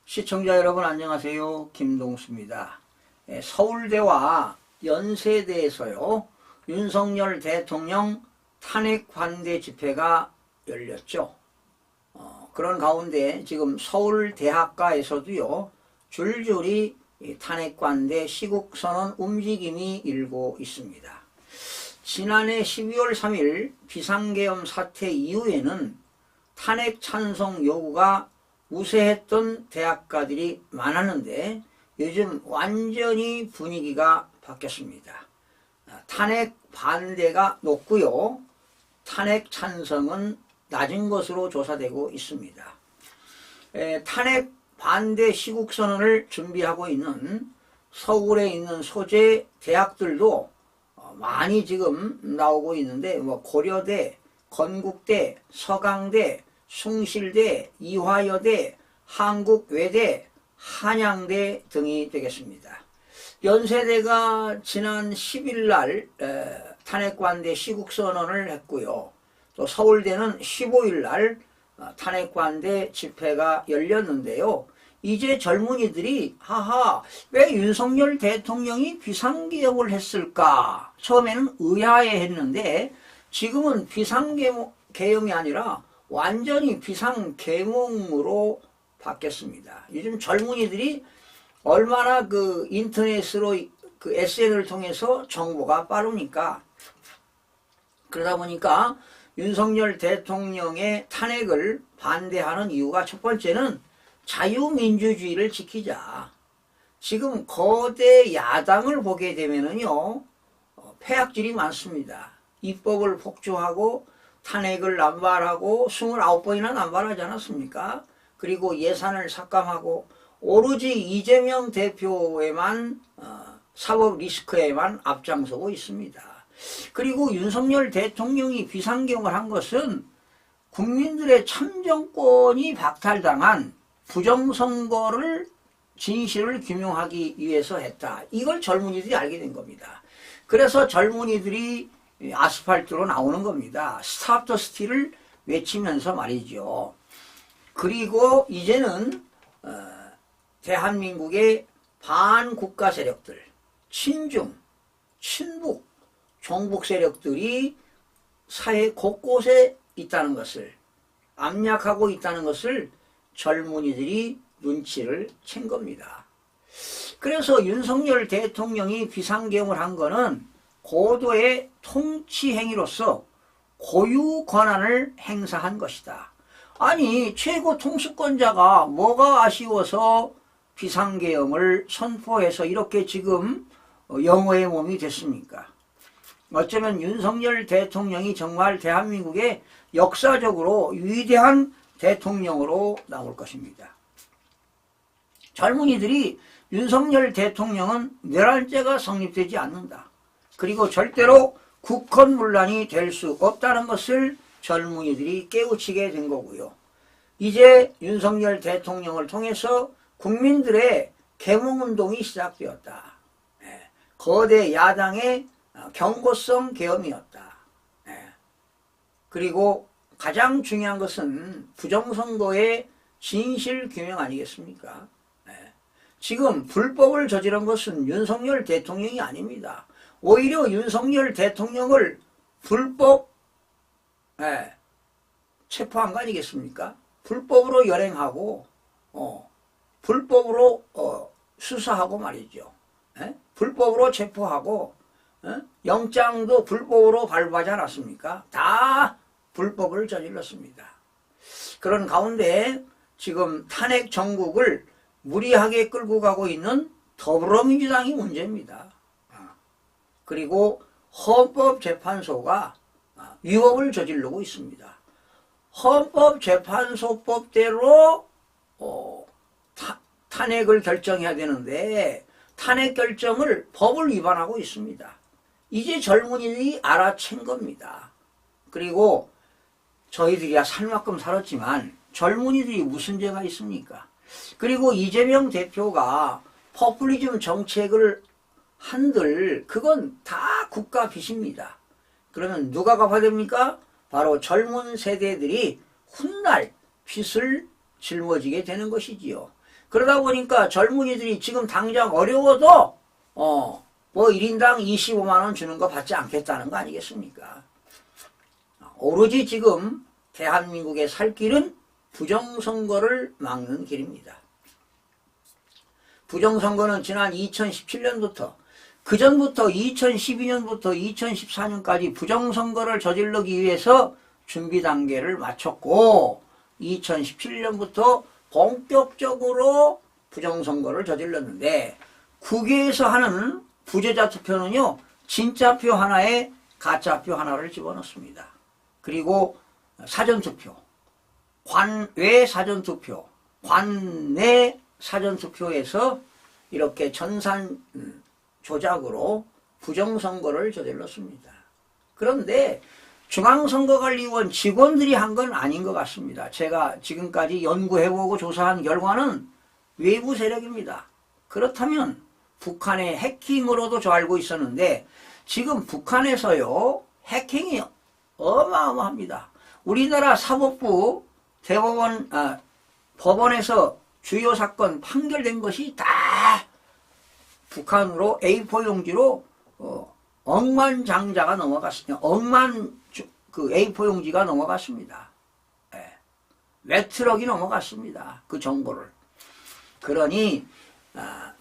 시청자 여러분 안녕하세요. 김동수입니다. 서울대와 연세대에서요. 윤석열 대통령 탄핵 반대 집회가 열렸죠. 그런 가운데 지금 서울대학가에서도요. 줄줄이 탄핵 반대 시국선언 움직임이 일고 있습니다. 지난해 12월 3일 비상계엄 사태 이후에는 탄핵 찬성 요구가 우세했던 대학가들이 많았는데 요즘 완전히 분위기가 바뀌었습니다. 탄핵 반대가 높고요. 탄핵 찬성은 낮은 것으로 조사되고 있습니다. 탄핵 반대 시국선언을 준비하고 있는 서울에 있는 소재 대학들도 많이 지금 나오고 있는데 고려대, 건국대, 서강대, 숭실대, 이화여대, 한국외대, 한양대 등이 되겠습니다. 연세대가 지난 10일 날 탄핵반대 시국선언을 했고요. 또 서울대는 15일 날 탄핵반대 집회가 열렸는데요. 이제 젊은이들이 하하 왜 윤석열 대통령이 비상계엄을 했을까? 처음에는 의아해했는데 지금은 비상계엄이 아니라 완전히 비상계몽으로 바뀌었습니다. 요즘 젊은이들이 얼마나 그 인터넷으로 그 SNS를 통해서 정보가 빠르니까 그러다 보니까 윤석열 대통령의 탄핵을 반대하는 이유가 첫 번째는 자유민주주의를 지키자. 지금 거대 야당을 보게 되면은요, 폐악질이 많습니다. 입법을 폭주하고 탄핵을 남발하고 29번이나 남발하지 않았습니까? 그리고 예산을 삭감하고 오로지 이재명 대표에만 사법 리스크에만 앞장서고 있습니다. 그리고 윤석열 대통령이 비상계엄을 한 것은 국민들의 참정권이 박탈당한 부정선거를 진실을 규명하기 위해서 했다. 이걸 젊은이들이 알게 된 겁니다. 그래서 젊은이들이 아스팔트로 나오는 겁니다. 스탑 더 스틸을 외치면서 말이죠. 그리고 이제는 대한민국의 반국가 세력들, 친중, 친북, 종북 세력들이 사회 곳곳에 있다는 것을 압력하고 있다는 것을 젊은이들이 눈치를 챈 겁니다. 그래서 윤석열 대통령이 비상계엄을 한 거는 고도의 통치 행위로서 고유 권한을 행사한 것이다. 아니 최고 통수권자가 뭐가 아쉬워서 비상계엄을 선포해서 이렇게 지금 영어의 몸이 됐습니까? 어쩌면 윤석열 대통령이 정말 대한민국의 역사적으로 위대한 대통령으로 나올 것입니다. 젊은이들이 윤석열 대통령은 뇌랄죄가 성립되지 않는다. 그리고 절대로 국헌문란이 될 수 없다는 것을 젊은이들이 깨우치게 된 거고요. 이제 윤석열 대통령을 통해서 국민들의 계몽운동이 시작되었다. 거대 야당의 경고성 계엄이었다. 그리고 가장 중요한 것은 부정선거의 진실 규명 아니겠습니까? 지금 불법을 저지른 것은 윤석열 대통령이 아닙니다. 오히려 윤석열 대통령을 불법 체포한 거 아니겠습니까? 불법으로 열행하고 불법으로 수사하고 말이죠. 불법으로 체포하고 영장도 불법으로 발부하지 않았습니까? 다 불법을 저질렀습니다. 그런 가운데 지금 탄핵 정국을 무리하게 끌고 가고 있는 더불어민주당이 문제입니다. 그리고 헌법재판소가 위법을 저지르고 있습니다. 헌법재판소법대로 탄핵을 결정해야 되는데 탄핵 결정을 법을 위반하고 있습니다. 이제 젊은이들이 알아챈 겁니다. 그리고 저희들이야 살 만큼 살았지만 젊은이들이 무슨 죄가 있습니까? 그리고 이재명 대표가 포퓰리즘 정책을 한들 그건 다 국가 빚입니다. 그러면 누가 갚아야 됩니까? 바로 젊은 세대들이 훗날 빚을 짊어지게 되는 것이지요. 그러다 보니까 젊은이들이 지금 당장 어려워도 뭐 1인당 25만 원 주는 거 받지 않겠다는 거 아니겠습니까? 오로지 지금 대한민국의 살 길은 부정선거를 막는 길입니다. 부정선거는 지난 2017년부터 그전부터 2012년부터 2014년까지 부정선거를 저지르기 위해서 준비 단계를 마쳤고 2017년부터 본격적으로 부정선거를 저질렀는데 국회에서 하는 부재자 투표는요. 진짜표 하나에 가짜표 하나를 집어넣습니다. 그리고 사전투표, 관외 사전투표, 관내 사전투표에서 이렇게 전산 조작으로 부정선거를 저질렀습니다. 그런데 중앙선거관리위원 직원들이 한 건 아닌 것 같습니다. 제가 지금까지 연구해보고 조사한 결과는 외부 세력입니다. 그렇다면 북한의 해킹으로도 저 알고 있었는데 지금 북한에서요 해킹이 어마어마합니다. 우리나라 사법부 대법원 법원에서 주요 사건 판결된 것이 다 북한으로 A4 용지로 억만장자가 넘어갔습니다. 그 A4 용지가 넘어갔습니다. 몇 트럭이 넘어갔습니다. 그 정보를. 그러니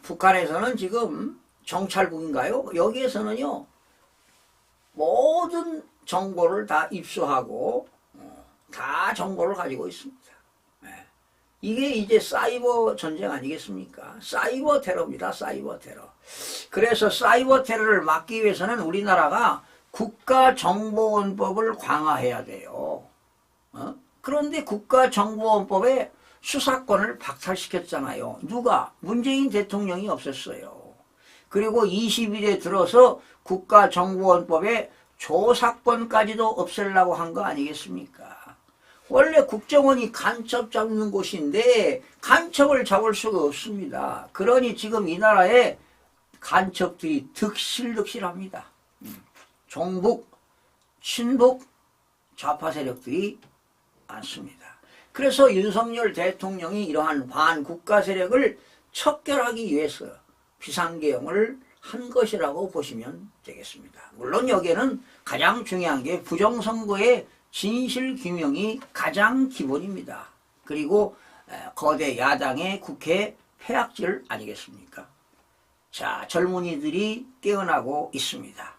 북한에서는 지금 정찰국인가요? 여기에서는요 모든 정보를 다 입수하고 다 정보를 가지고 있습니다. 이게 이제 사이버 전쟁 아니겠습니까? 사이버 테러입니다. 사이버 테러. 그래서 사이버 테러를 막기 위해서는 우리나라가 국가정보원법을 강화해야 돼요. 그런데 국가정보원법에 수사권을 박탈시켰잖아요. 누가? 문재인 대통령이 없앴어요. 그리고 20일에 들어서 국가정보원법에 조사권까지도 없애려고 한 거 아니겠습니까? 원래 국정원이 간첩 잡는 곳인데 간첩을 잡을 수가 없습니다. 그러니 지금 이 나라에 간첩들이 득실득실합니다. 종북, 친북, 좌파 세력들이 많습니다. 그래서 윤석열 대통령이 이러한 반국가 세력을 척결하기 위해서 비상계엄을 한 것이라고 보시면 되겠습니다. 물론 여기에는 가장 중요한 게 부정선거의 진실규명이 가장 기본입니다. 그리고 거대 야당의 국회 폐악질 아니겠습니까? 자, 젊은이들이 깨어나고 있습니다.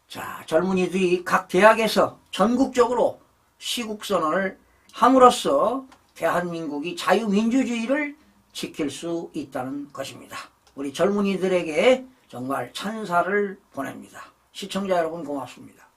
자, 젊은이들이 각 대학에서 전국적으로 시국선언을 함으로써 대한민국이 자유민주주의를 지킬 수 있다는 것입니다. 우리 젊은이들에게 정말 찬사를 보냅니다. 시청자 여러분 고맙습니다.